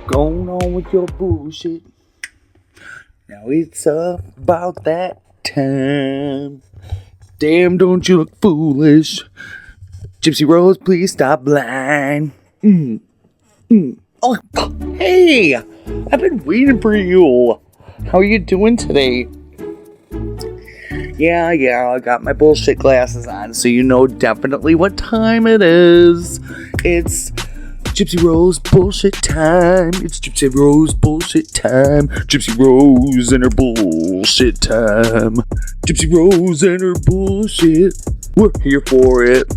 Going on with your bullshit. Now it's about that time. Damn, don't you look foolish. Gypsy Rose, please stop blind. Oh, hey! I've been waiting for you. How are you doing today? Yeah, I got my bullshit glasses on, so you know definitely what time it is. It's Gypsy Rose bullshit time. It's Gypsy Rose bullshit time. Gypsy Rose and her bullshit time. Gypsy Rose and her bullshit. We're here for it.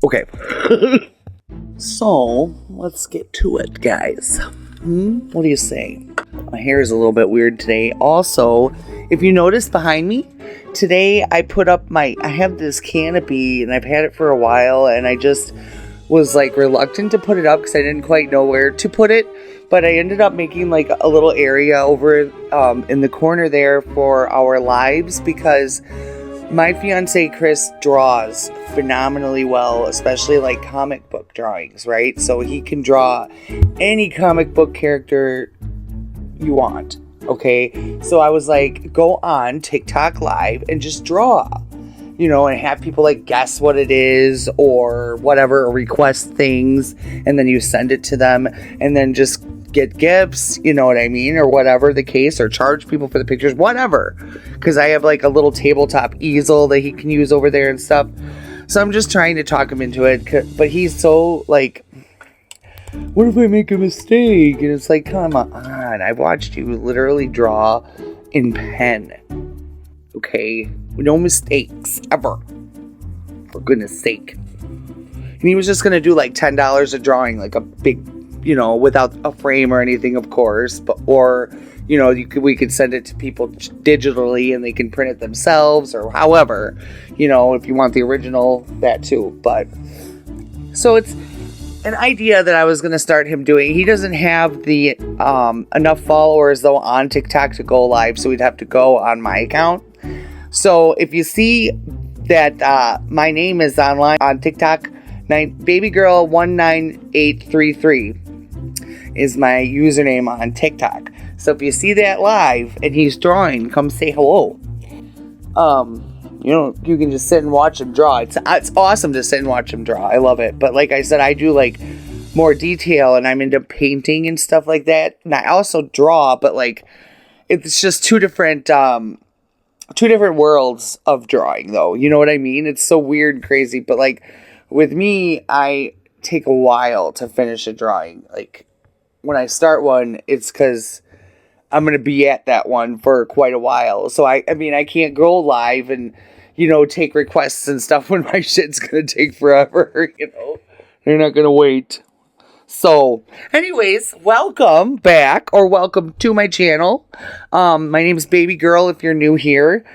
Okay. So, let's get to it, guys. What do you say? My hair is a little bit weird today. Also, if you notice behind me, today I put up I have this canopy and I've had it for a while and I just was like reluctant to put it up because I didn't quite know where to put it. But I ended up making like a little area over in the corner there for our lives because my fiance Chris draws phenomenally well, especially like comic book drawings, right? So he can draw any comic book character you want, okay? So I was like, go on TikTok live and just draw, and have people like guess what it is or whatever, or request things, and then you send it to them and then just get gifts, you know what I mean, or whatever the case, or charge people for the pictures, whatever, because I have like a little tabletop easel that he can use over there and stuff. So I'm just trying to talk him into it, but he's so like, what if I make a mistake? And it's like, come on, I watched you literally draw in pen, okay, no mistakes ever, for goodness sake. And he was just gonna do like $10 a drawing, like a big, without a frame or anything, of course, but we could send it to people digitally and they can print it themselves, or however, if you want the original, that too. But so it's an idea that I was going to start him doing. He doesn't have the enough followers though on TikTok to go live, so we'd have to go on my account. So if you see that my name is online on TikTok, babygirl19833 is my username on TikTok. So if you see that live and he's drawing, come say hello. You can just sit and watch him draw. It's awesome to sit and watch him draw. I love it. But like I said, I do like more detail and I'm into painting and stuff like that. And I also draw, but like it's just two different worlds of drawing though. You know what I mean? It's so weird and crazy. But like with me, I take a while to finish a drawing. Like when I start one, it's because I'm going to be at that one for quite a while. So I can't go live and, take requests and stuff when my shit's going to take forever, They're not going to wait. So anyways, welcome back, or welcome to my channel. My name is Baby Girl if you're new here.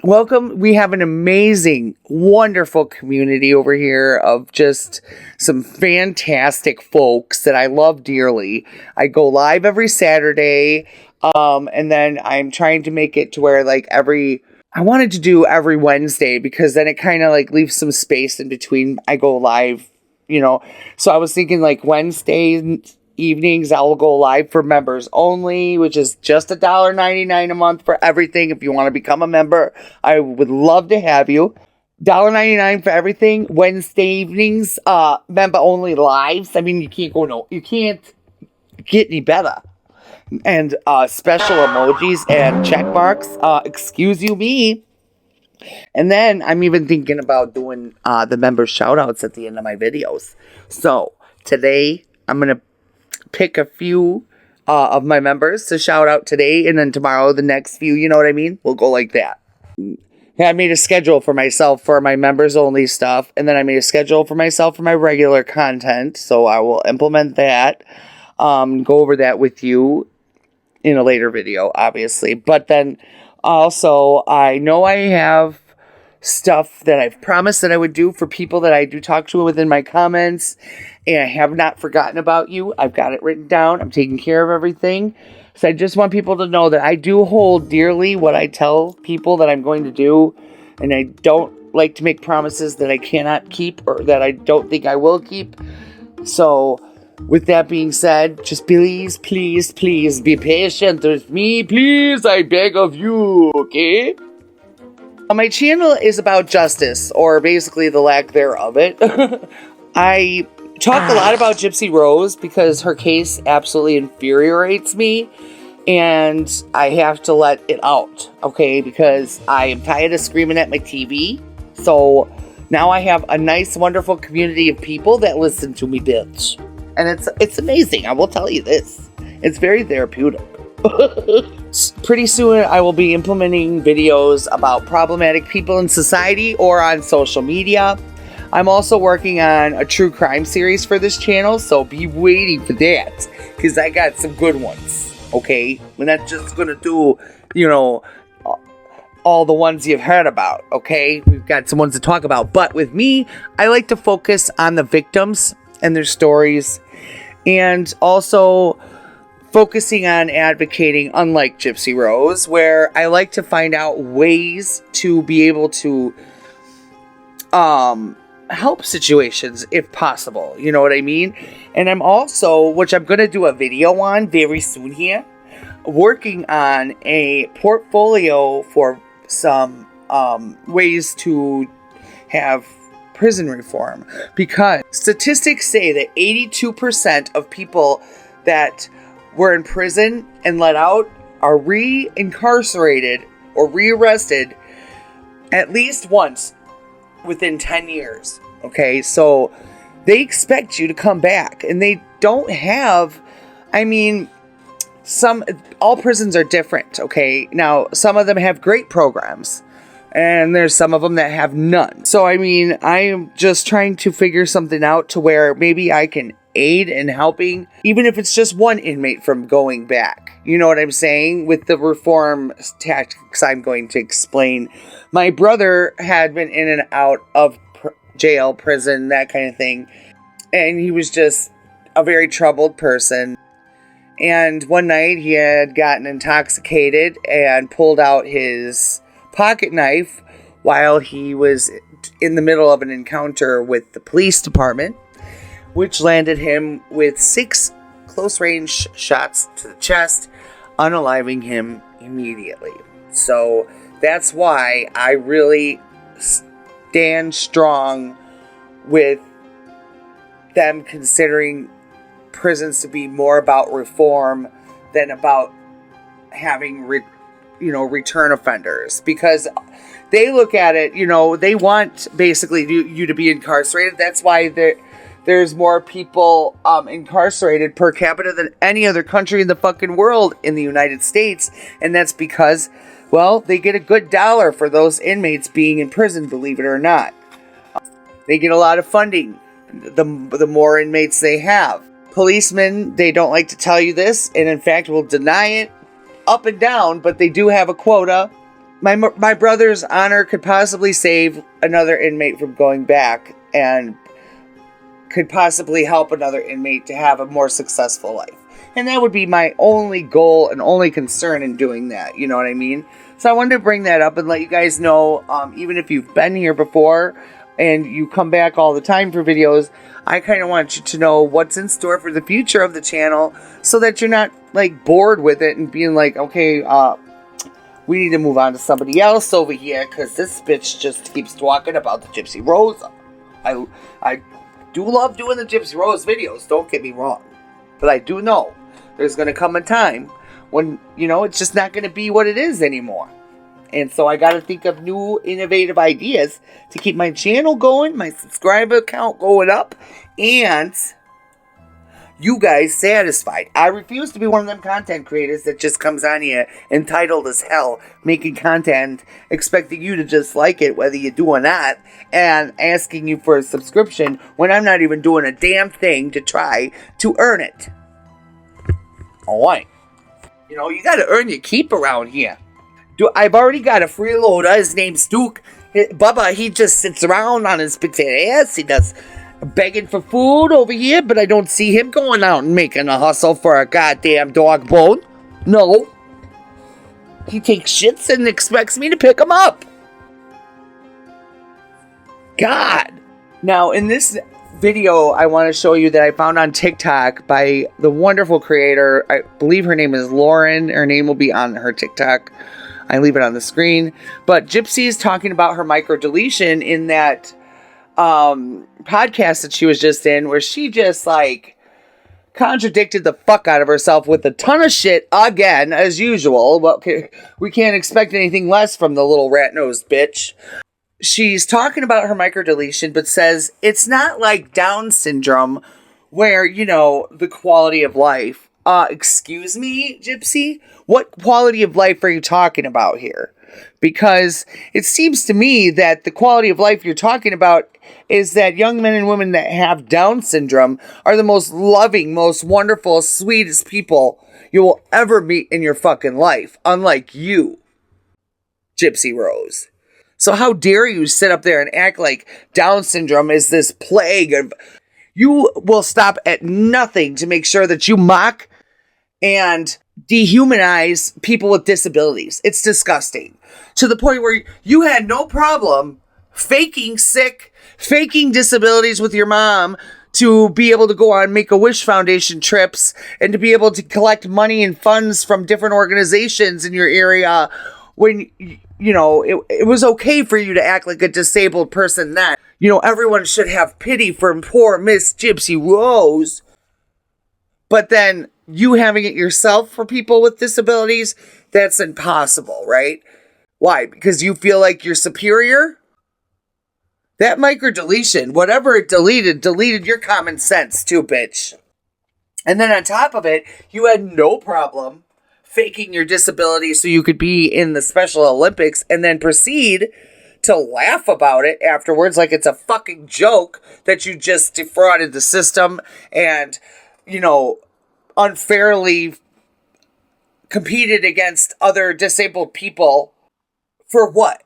Welcome. We have an amazing, wonderful community over here of just some fantastic folks that I love dearly. I go live every Saturday, and then I'm trying to make it to where I wanted to do every Wednesday because then it kind of like leaves some space in between I go live, So I was thinking like Wednesday evenings I will go live for members only, which is just $1.99 a month for everything. If you want to become a member, I would love to have you. $1.99 for everything. Wednesday evenings, member only lives. I mean, you can't get any better. And special emojis and check marks. Excuse you me. And then I'm even thinking about doing the member shout outs at the end of my videos. So today I'm going to pick a few of my members to shout out today, and then tomorrow the next few, you know what I mean? We'll go like that. I made a schedule for myself for my members only stuff, and then I made a schedule for myself for my regular content, so I will implement that, go over that with you in a later video, obviously. But then also, I know I have stuff that I've promised that I would do for people that I do talk to within my comments, and I have not forgotten about you. I've got it written down. I'm taking care of everything. So I just want people to know that I do hold dearly what I tell people that I'm going to do, and I don't like to make promises that I cannot keep or that I don't think I will keep. So, with that being said, just please, please, please be patient with me. Please, I beg of you, okay? My channel is about justice, or basically the lack thereof it. I talk a lot about Gypsy Rose because her case absolutely infuriates me. And I have to let it out, okay? Because I am tired of screaming at my TV. So now I have a nice, wonderful community of people that listen to me, bitch. And it's amazing, I will tell you this. It's very therapeutic. Pretty soon I will be implementing videos about problematic people in society or on social media. I'm also working on a true crime series for this channel, so be waiting for that. Because I got some good ones. Okay, we're not just gonna do, all the ones you've heard about, okay? We've got some ones to talk about. But with me, I like to focus on the victims and their stories. And also focusing on advocating, unlike Gypsy Rose, where I like to find out ways to be able to help situations if possible. You know what I mean? And I'm also, which I'm going to do a video on very soon here, working on a portfolio for some ways to have prison reform. Because statistics say that 82% of people that were in prison and let out are re-incarcerated or re-arrested at least once within 10 years. Okay, so they expect you to come back, and they don't have, all prisons are different, okay? Now, some of them have great programs, and there's some of them that have none. So, I am just trying to figure something out to where maybe I can aid in helping, even if it's just one inmate from going back. You know what I'm saying? With the reform tactics I'm going to explain. My brother had been in and out of jail, prison, that kind of thing. And he was just a very troubled person. And one night he had gotten intoxicated and pulled out his pocket knife while he was in the middle of an encounter with the police department, which landed him with 6 close-range shots to the chest, unaliving him immediately. So that's why I really stand strong with them considering prisons to be more about reform than about having return offenders, because they look at it, they want basically you to be incarcerated. That's why there's more people incarcerated per capita than any other country in the fucking world in the United States. And that's because, well, they get a good dollar for those inmates being in prison, believe it or not. They get a lot of funding the more inmates they have. Policemen, they don't like to tell you this, and in fact will deny it up and down, but they do have a quota. My brother's honor could possibly save another inmate from going back, and could possibly help another inmate to have a more successful life. And that would be my only goal and only concern in doing that. You know what I mean? So I wanted to bring that up and let you guys know, even if you've been here before and you come back all the time for videos, I kind of want you to know what's in store for the future of the channel so that you're not bored with it and being like, okay, we need to move on to somebody else over here because this bitch just keeps talking about the Gypsy Rose. I do love doing the Gypsy Rose videos, don't get me wrong. But I do know there's going to come a time when, it's just not going to be what it is anymore. And so I got to think of new innovative ideas to keep my channel going, my subscriber count going up, and you guys satisfied. I refuse to be one of them content creators that just comes on here entitled as hell, making content, expecting you to just like it whether you do or not, and asking you for a subscription when I'm not even doing a damn thing to try to earn it. Alright. You gotta earn your keep around here. I've already got a freeloader. His name's Duke. Bubba, he just sits around on his potato ass. He does begging for food over here, but I don't see him going out and making a hustle for a goddamn dog bone. No. He takes shits and expects me to pick him up. God. Now, in this video, I want to show you that I found on TikTok by the wonderful creator. I believe her name is Lauren. Her name will be on her TikTok. I leave it on the screen. But Gypsy is talking about her microdeletion in that podcast that she was just in, where she just like contradicted the fuck out of herself with a ton of shit again, as usual. Well, we can't expect anything less from the little rat-nosed bitch. She's talking about her microdeletion, but says it's not like Down syndrome where, you know, the quality of life. Excuse me, Gypsy? What quality of life are you talking about here? Because it seems to me that the quality of life you're talking about is that young men and women that have Down syndrome are the most loving, most wonderful, sweetest people you will ever meet in your fucking life. Unlike you, Gypsy Rose. So how dare you sit up there and act like Down syndrome is this plague of... You will stop at nothing to make sure that you mock and dehumanize people with disabilities. It's disgusting. To the point where you had no problem faking sick, faking disabilities with your mom to be able to go on Make-A-Wish Foundation trips and to be able to collect money and funds from different organizations in your area when... You know, it was okay for you to act like a disabled person then. You know, everyone should have pity for poor Miss Gypsy Rose. But then you having it yourself for people with disabilities, that's impossible, right? Why? Because you feel like you're superior? That microdeletion, whatever it deleted your common sense too, bitch. And then on top of it, you had no problem faking your disability so you could be in the Special Olympics and then proceed to laugh about it afterwards like it's a fucking joke that you just defrauded the system and, you know, unfairly competed against other disabled people. For what?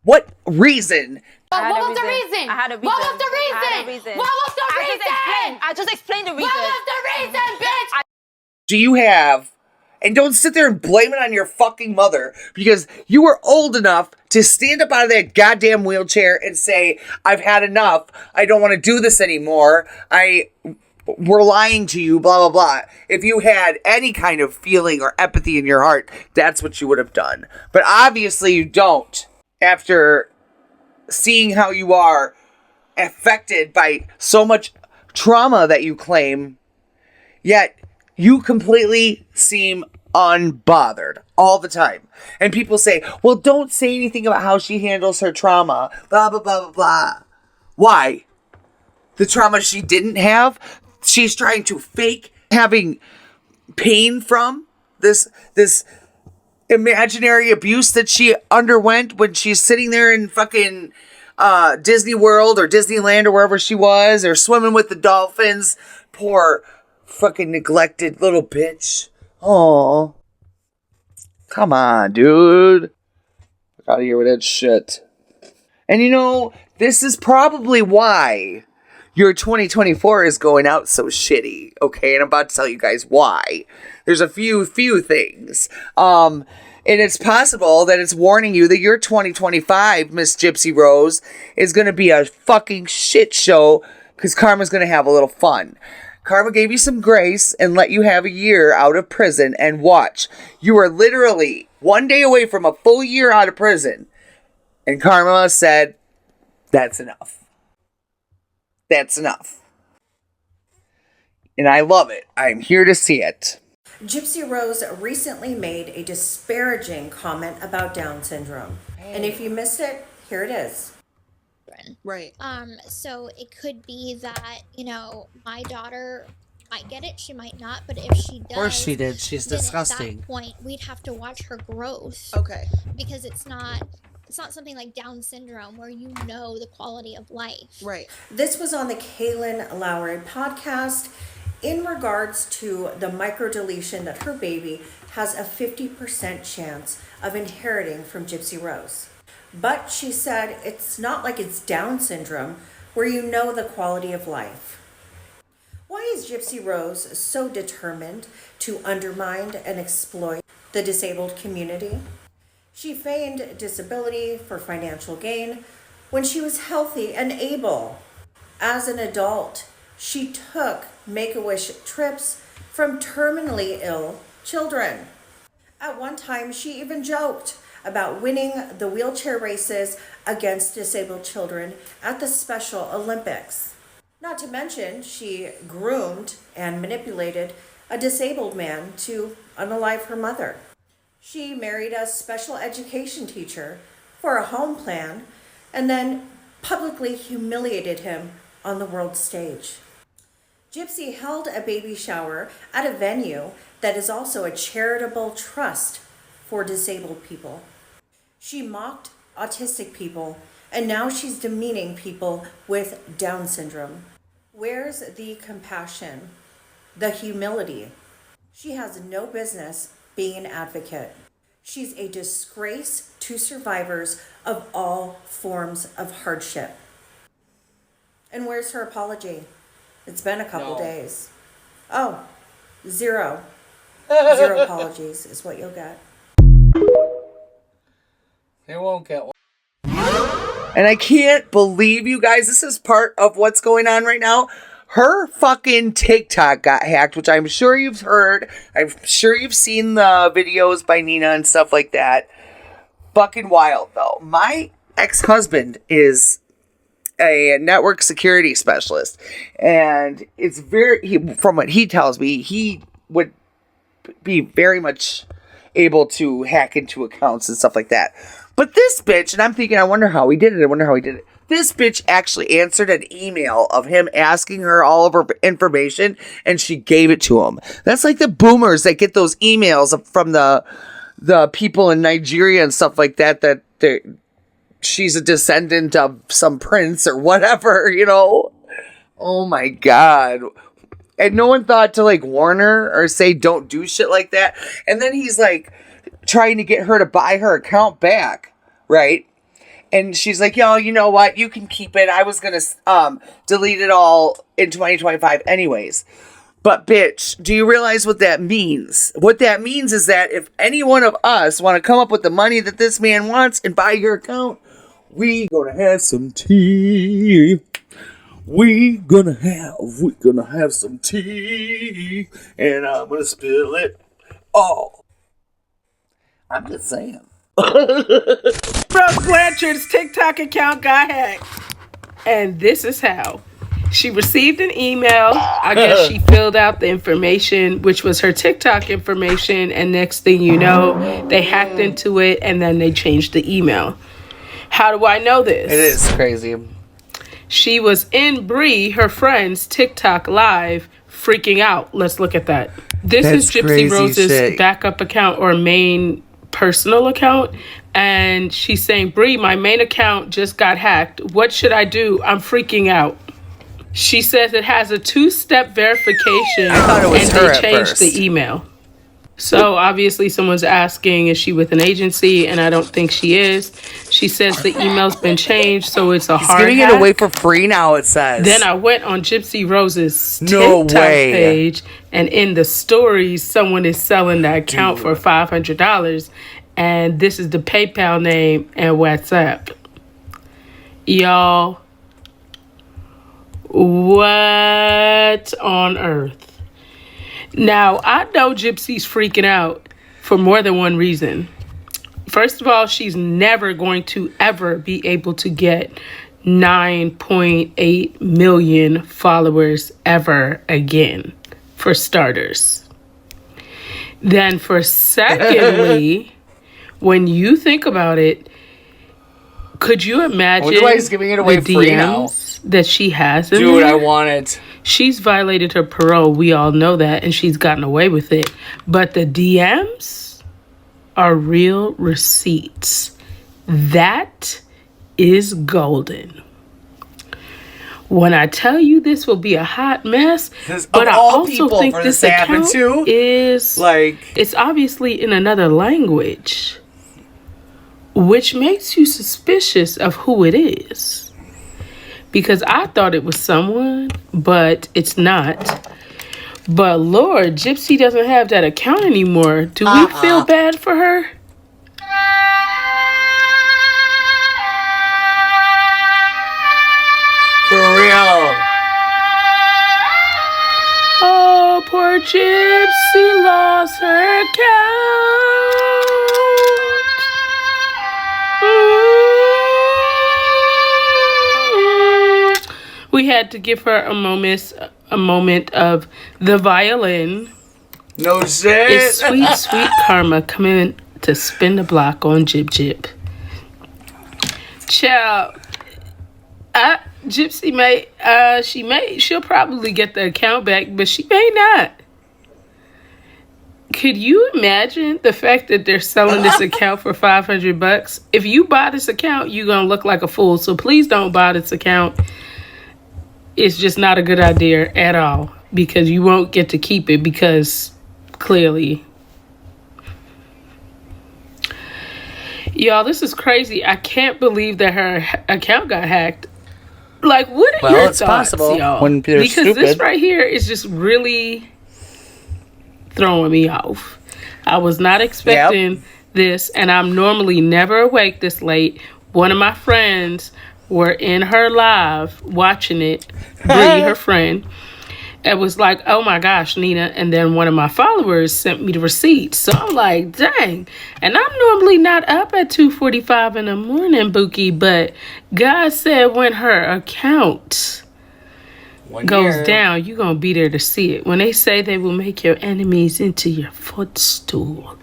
What reason? What was the reason? I had a reason. What was the reason? What was the reason? I just explained the reason. What was the reason, bitch? Do you have... And don't sit there and blame it on your fucking mother, because you were old enough to stand up out of that goddamn wheelchair and say, I've had enough. I don't want to do this anymore. We're lying to you, blah, blah, blah. If you had any kind of feeling or empathy in your heart, that's what you would have done. But obviously you don't, after seeing how you are affected by so much trauma that you claim, yet you completely seem unbothered all the time. And people say, well, don't say anything about how she handles her trauma. Blah, blah, blah, blah, blah. Why? The trauma she didn't have? She's trying to fake having pain from this imaginary abuse that she underwent when she's sitting there in fucking Disney World or Disneyland or wherever she was, or swimming with the dolphins. Poor fucking neglected little bitch. Oh, come on, dude. Get out of here with that shit. And you know, this is probably why your 2024 is going out so shitty. Okay, and I'm about to tell you guys why. There's a few things. And it's possible that it's warning you that your 2025, Miss Gypsy Rose, is going to be a fucking shit show, because Karma's going to have a little fun. Karma gave you some grace and let you have a year out of prison, and watch. You are literally one day away from a full year out of prison. And Karma said, that's enough. That's enough. And I love it. I'm here to see it. Gypsy Rose recently made a disparaging comment about Down syndrome. And if you missed it, here it is. Right. So it could be that, you know, my daughter might get it, she might not, but if she does, Of course she did. She's then disgusting. at that point, we'd have to watch her growth. Okay. Because it's not something like Down syndrome where you know the quality of life. Right. This was on the Kaylin Lowry podcast in regards to the microdeletion that her baby has a 50% chance of inheriting from Gypsy Rose. But she said it's not like it's Down syndrome where you know the quality of life. Why is Gypsy Rose so determined to undermine and exploit the disabled community? She feigned disability for financial gain, when she was healthy and able. As an adult, she took Make-A-Wish trips from terminally ill children. At one time, she even joked about winning the wheelchair races against disabled children at the Special Olympics. Not to mention, she groomed and manipulated a disabled man to unalive her mother. She married a special education teacher for a home plan and then publicly humiliated him on the world stage. Gypsy held a baby shower at a venue that is also a charitable trust for disabled people. She mocked autistic people, and now she's demeaning people with Down syndrome. Where's the compassion, the humility? She has no business being an advocate. She's a disgrace to survivors of all forms of hardship. And where's her apology? It's been a couple days. Oh, zero. Zero apologies is what you'll get. They won't get one. And I can't believe you guys, this is part of what's going on right now. Her fucking TikTok got hacked, which I'm sure you've heard. I'm sure you've seen the videos by Nina and stuff like that. Fucking wild, though. My ex-husband is a network security specialist. And it's from what he tells me, he would be very much able to hack into accounts and stuff like that. But this bitch, and I'm thinking, I wonder how he did it. This bitch actually answered an email of him asking her all of her information, and she gave it to him. That's like the boomers that get those emails from the people in Nigeria and stuff like that, she's a descendant of some prince or whatever, you know? Oh my God. And no one thought to like warn her or say don't do shit like that. And then he's like trying to get her to buy her account back, right? And she's like, yo, you know what? You can keep it. I was going to delete it all in 2025 anyways. But bitch, do you realize what that means? What that means is that if any one of us want to come up with the money that this man wants and buy your account, we gonna have some tea. We gonna have some tea. And I'm gonna spill it all. I'm just saying. Brooke Blanchard's TikTok account got hacked. And this is how. She received an email. I guess she filled out the information, which was her TikTok information. And next thing you know, they hacked into it and then they changed the email. How do I know this? It is crazy. She was in Bree, her friend's TikTok live, freaking out. Let's look at that. This is Gypsy Rose's backup account or main personal account. And she's saying, Bree, my main account just got hacked. What should I do? I'm freaking out. She says it has a 2-step verification. I thought it was and her they at changed first. the email. So obviously someone's asking, is she with an agency? And I don't think she is. She says the email's been changed, so it's a hard Giving hack. it away for free now, it says. Then I went on Gypsy Rose's No TikTok way. page, and in the stories, someone is selling that account for $500. And this is the PayPal name and WhatsApp. Y'all, what on earth? Now, I know Gypsy's freaking out for more than one reason. First of all, she's never going to ever be able to get 9.8 million followers ever again, for starters. Then for secondly, when you think about it, could you imagine why he's giving it away the free now? DMs that she has in Dude, there? I want it. She's violated her parole. We all know that, and she's gotten away with it. But the DMs are real receipts. That is golden. When I tell you this will be a hot mess, but I also think this account is it's obviously in another language, which makes you suspicious of who it is. Because I thought it was someone, but it's not. But Lord, Gypsy doesn't have that account anymore. Do we feel bad for her? Poor Gypsy lost her count. We had to give her a moment of the violin. No shit. It's sweet, sweet karma coming to spin the block on Jip Jip. Child, Gypsy she'll probably get the account back, but she may not. Could you imagine the fact that they're selling this account for $500? If you buy this account, you're gonna look like a fool. So please don't buy this account. It's just not a good idea at all, because you won't get to keep it, because clearly. Y'all, this is crazy. I can't believe that her account got hacked. Like, what are your thoughts, possible y'all? when they're because stupid. This right here is just really throwing me off. I was not expecting this, and I'm normally never awake this late. One of my friends were in her live watching it, Bree, her friend. It was like, oh my gosh, Nina. And then one of my followers sent me the receipt. So I'm like, dang. And I'm normally not up at 2:45 in the morning, Bookie. But God said when her account goes down, you're going to be there to see it. When they say they will make your enemies into your footstool.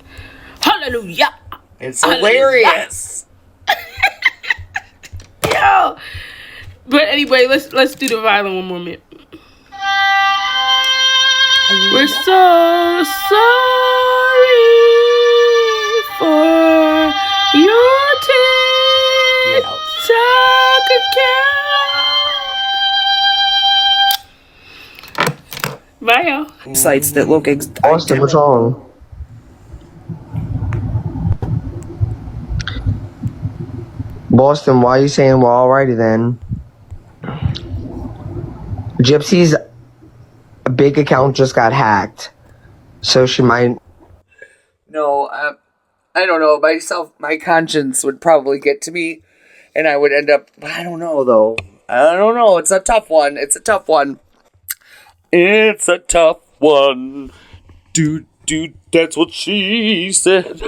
Hallelujah. It's hilarious. Yo. But anyway, let's do the violin one more minute. We're so sorry for your TikTok account. Bye, y'all. Sites that look Austin, what's wrong? Boston, why are you saying we're alrighty then? Gypsy's big account just got hacked, so she might. No, I don't know. My conscience would probably get to me, and I would end up. I don't know though. I don't know. It's a tough one. It's a tough one. Dude, that's what she said.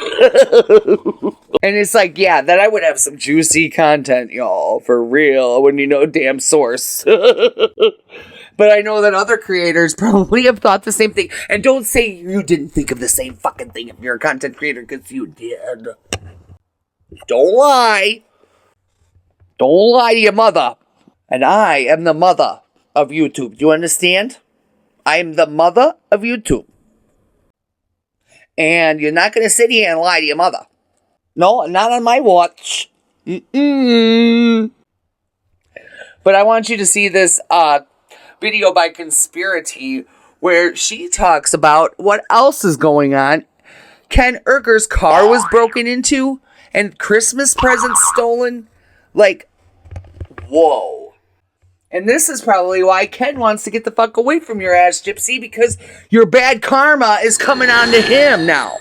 And it's like, yeah, then I would have some juicy content, y'all, for real, when you know damn source. But I know that other creators probably have thought the same thing. And don't say you didn't think of the same fucking thing if you're a content creator, because you did. Don't lie. Don't lie to your mother. And I am the mother of YouTube. Do you understand? I am the mother of YouTube. And you're not going to sit here and lie to your mother. No, not on my watch. Mm-mm. But I want you to see this video by Conspiracy where she talks about what else is going on. Ken Urker's car was broken into and Christmas presents stolen. Like, whoa. And this is probably why Ken wants to get the fuck away from your ass, Gypsy, because your bad karma is coming on to him now.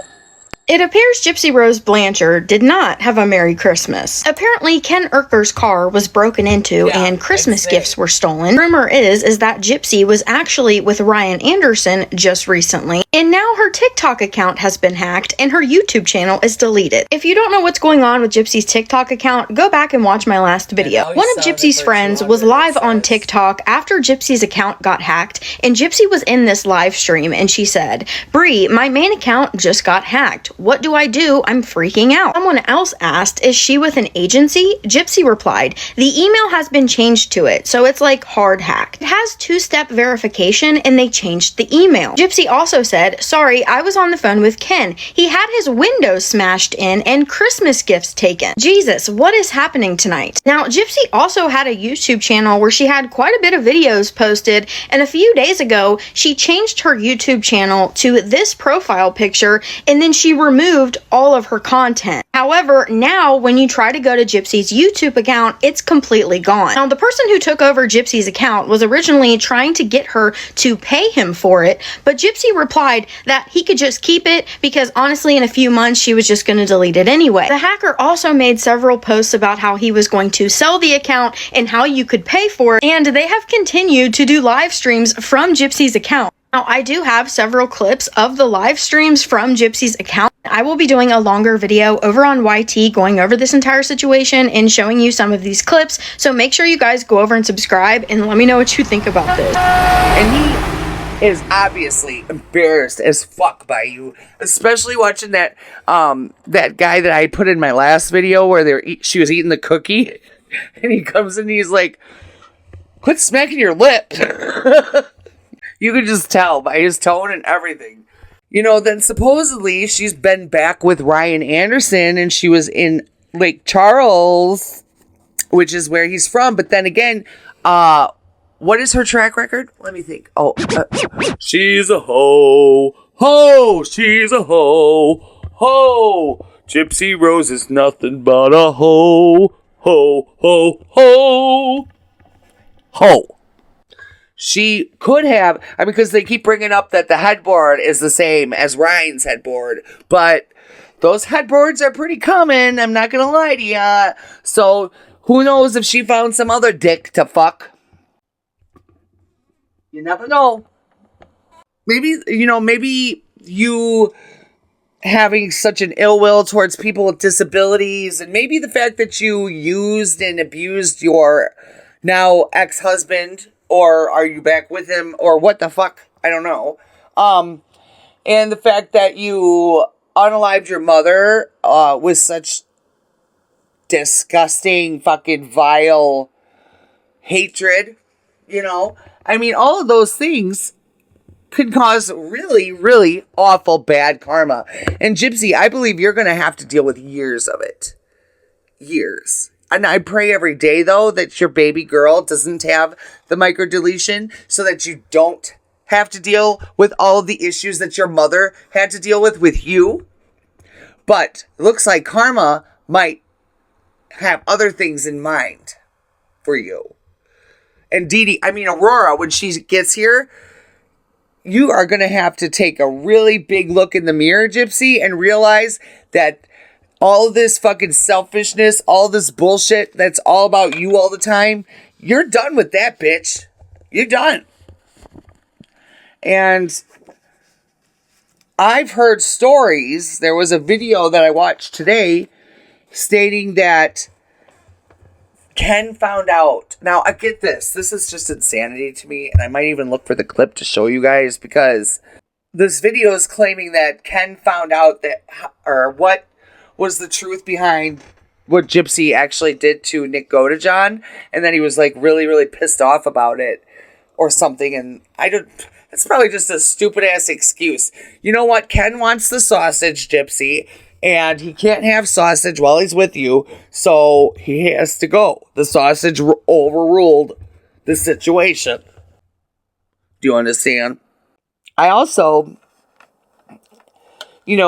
It appears Gypsy Rose Blanchard did not have a Merry Christmas. Apparently, Ken Urker's car was broken into and Christmas gifts were stolen. Rumor is that Gypsy was actually with Ryan Anderson just recently, and now her TikTok account has been hacked and her YouTube channel is deleted. If you don't know what's going on with Gypsy's TikTok account, go back and watch my last video. One of Gypsy's friends was live on TikTok after Gypsy's account got hacked, and Gypsy was in this live stream and she said, "Bree, my main account just got hacked. What do I do? I'm freaking out." Someone else asked, "Is she with an agency?" Gypsy replied, "The email has been changed to it, so it's like hard hacked. It has two-step verification and they changed the email." Gypsy also said, "Sorry, I was on the phone with Ken. He had his windows smashed in and Christmas gifts taken." Jesus, what is happening tonight? Now, Gypsy also had a YouTube channel where she had quite a bit of videos posted, and a few days ago, she changed her YouTube channel to this profile picture, and then she removed all of her content. However, now when you try to go to Gypsy's YouTube account, it's completely gone. Now, the person who took over Gypsy's account was originally trying to get her to pay him for it, but Gypsy replied that he could just keep it because honestly, in a few months, she was just going to delete it anyway. The hacker also made several posts about how he was going to sell the account and how you could pay for it, and they have continued to do live streams from Gypsy's account. Now, I do have several clips of the live streams from Gypsy's account. I will be doing a longer video over on YT going over this entire situation and showing you some of these clips. So make sure you guys go over and subscribe and let me know what you think about this. And he is obviously embarrassed as fuck by you, especially watching that that guy that I put in my last video where she was eating the cookie, and he comes in and he's like, "Quit smacking your lip." You could just tell by his tone and everything. You know, then supposedly she's been back with Ryan Anderson and she was in Lake Charles, which is where he's from. But then again, what is her track record? Let me think. Oh, she's a hoe. Ho, she's a hoe. Ho, Gypsy Rose is nothing but a hoe. Ho, ho, ho. Ho. She could have, because they keep bringing up that the headboard is the same as Ryan's headboard, but those headboards are pretty common, I'm not gonna lie to ya. So, who knows if she found some other dick to fuck? You never know. Maybe you having such an ill will towards people with disabilities, and maybe the fact that you used and abused your now ex-husband, or are you back with him? Or what the fuck? I don't know. And the fact that you unalived your mother with such disgusting, fucking vile hatred. You know? I mean, all of those things could cause really, really awful bad karma. And Gypsy, I believe you're going to have to deal with years of it. Years. And I pray every day, though, that your baby girl doesn't have the microdeletion so that you don't have to deal with all of the issues that your mother had to deal with you. But it looks like karma might have other things in mind for you. And Aurora, when she gets here, you are going to have to take a really big look in the mirror, Gypsy, and realize that all this fucking selfishness, all this bullshit that's all about you all the time, you're done with that, bitch. You're done. And I've heard stories. There was a video that I watched today stating that Ken found out. Now, I get this. This is just insanity to me, and I might even look for the clip to show you guys, because this video is claiming that Ken found out that, or what was the truth behind what Gypsy actually did to Nick Godejohn, and then he was like really, really pissed off about it or something. And it's probably just a stupid ass excuse. You know what? Ken wants the sausage, Gypsy, and he can't have sausage while he's with you, so he has to go. The sausage overruled the situation. Do you understand? I also,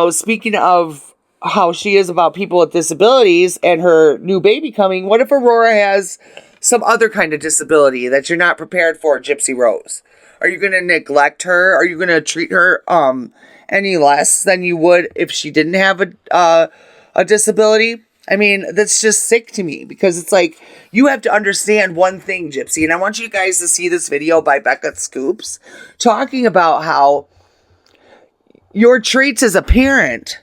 speaking of how she is about people with disabilities and her new baby coming, what if Aurora has some other kind of disability that you're not prepared for, Gypsy Rose? Are you going to neglect her? Are you going to treat her any less than you would if she didn't have a disability? I mean, that's just sick to me, because it's like, you have to understand one thing, Gypsy, and I want you guys to see this video by Becca Scoops talking about how your traits as a parent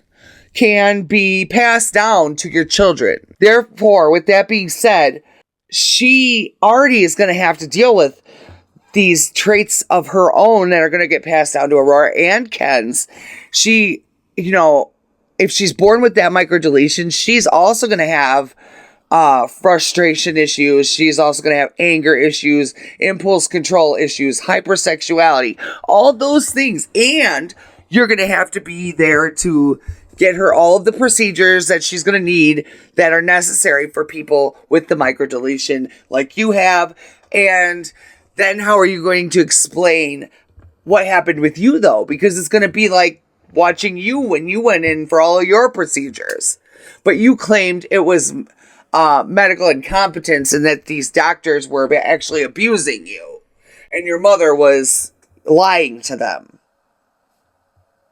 can be passed down to your children. Therefore, with that being said, she already is going to have to deal with these traits of her own that are going to get passed down to Aurora and Ken's. She, if she's born with that microdeletion, she's also going to have frustration issues. She's also going to have anger issues, impulse control issues, hypersexuality, all those things. And you're going to have to be there to get her all of the procedures that she's going to need that are necessary for people with the microdeletion like you have. And then how are you going to explain what happened with you, though? Because it's going to be like watching you when you went in for all of your procedures. But you claimed it was medical incompetence and that these doctors were actually abusing you. And your mother was lying to them.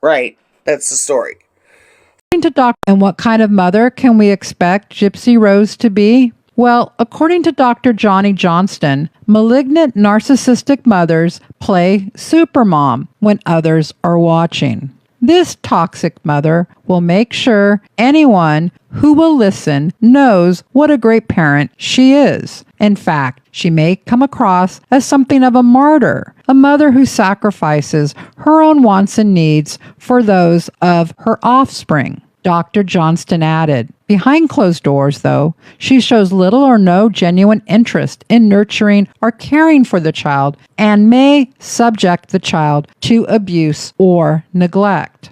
Right. That's the story. To doctor, and what kind of mother can we expect Gypsy Rose to be? Well, according to Dr. Johnny Johnston, malignant narcissistic mothers play supermom when others are watching. This toxic mother will make sure anyone who will listen knows what a great parent she is. In fact, she may come across as something of a martyr, a mother who sacrifices her own wants and needs for those of her offspring. Dr. Johnston added, behind closed doors, though, she shows little or no genuine interest in nurturing or caring for the child and may subject the child to abuse or neglect.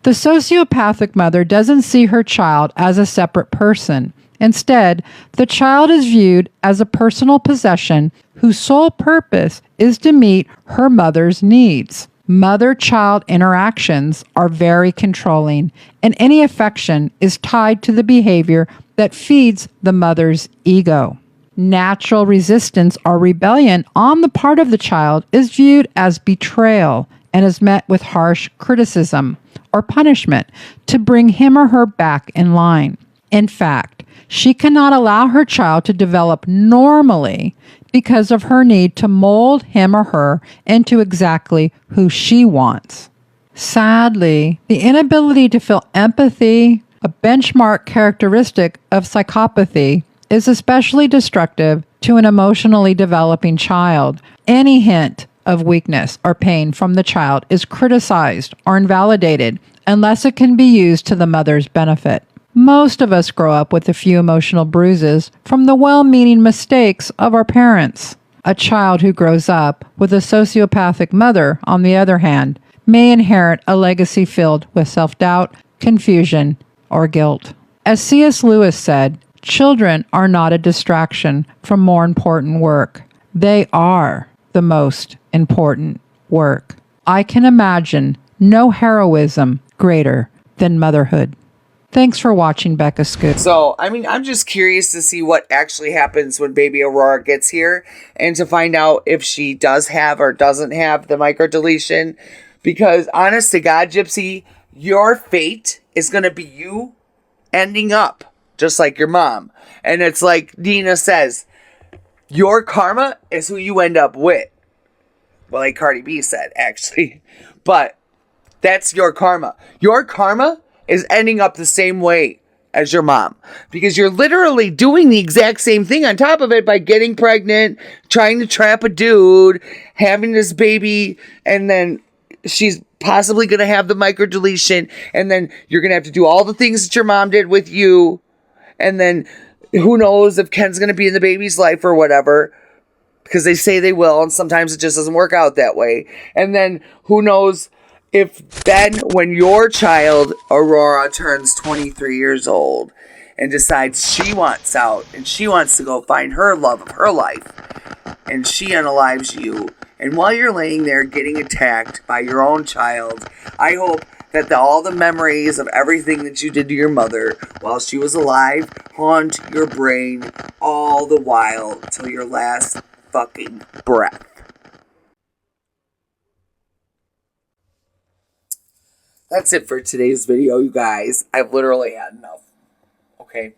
The sociopathic mother doesn't see her child as a separate person. Instead, the child is viewed as a personal possession whose sole purpose is to meet her mother's needs. Mother-child interactions are very controlling, and any affection is tied to the behavior that feeds the mother's ego. Natural resistance or rebellion on the part of the child is viewed as betrayal and is met with harsh criticism or punishment to bring him or her back in line. In fact, she cannot allow her child to develop normally because of her need to mold him or her into exactly who she wants. Sadly, the inability to feel empathy, a benchmark characteristic of psychopathy, is especially destructive to an emotionally developing child. Any hint of weakness or pain from the child is criticized or invalidated unless it can be used to the mother's benefit. Most of us grow up with a few emotional bruises from the well-meaning mistakes of our parents. A child who grows up with a sociopathic mother, on the other hand, may inherit a legacy filled with self-doubt, confusion, or guilt. As C.S. Lewis said, children are not a distraction from more important work. They are the most important work. I can imagine no heroism greater than motherhood. Thanks for watching, Becca Scoop. So, I'm just curious to see what actually happens when baby Aurora gets here and to find out if she does have or doesn't have the microdeletion. Because, honest to God, Gypsy, your fate is going to be you ending up just like your mom. And it's like Nina says, your karma is who you end up with. Well, like Cardi B said, actually. But that's your karma. Your karma is ending up the same way as your mom. Because you're literally doing the exact same thing on top of it by getting pregnant, trying to trap a dude, having this baby, and then she's possibly going to have the microdeletion, and then you're going to have to do all the things that your mom did with you, and then who knows if Ken's going to be in the baby's life or whatever, because they say they will, and sometimes it just doesn't work out that way. And then who knows if then when your child, Aurora, turns 23 years old and decides she wants out and she wants to go find her love of her life and she unalives you, and while you're laying there getting attacked by your own child, I hope that all the memories of everything that you did to your mother while she was alive haunt your brain all the while till your last fucking breath. That's it for today's video, you guys. I've literally had enough. Okay?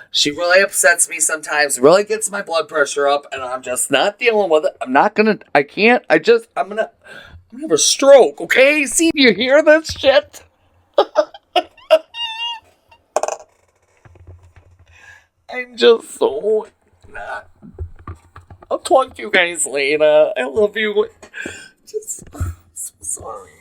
She really upsets me sometimes, really gets my blood pressure up, and I'm just not dealing with it. I'm gonna have a stroke, okay? See, you hear this shit? I'm just so not. I'll talk to you guys later. I love you. So sorry.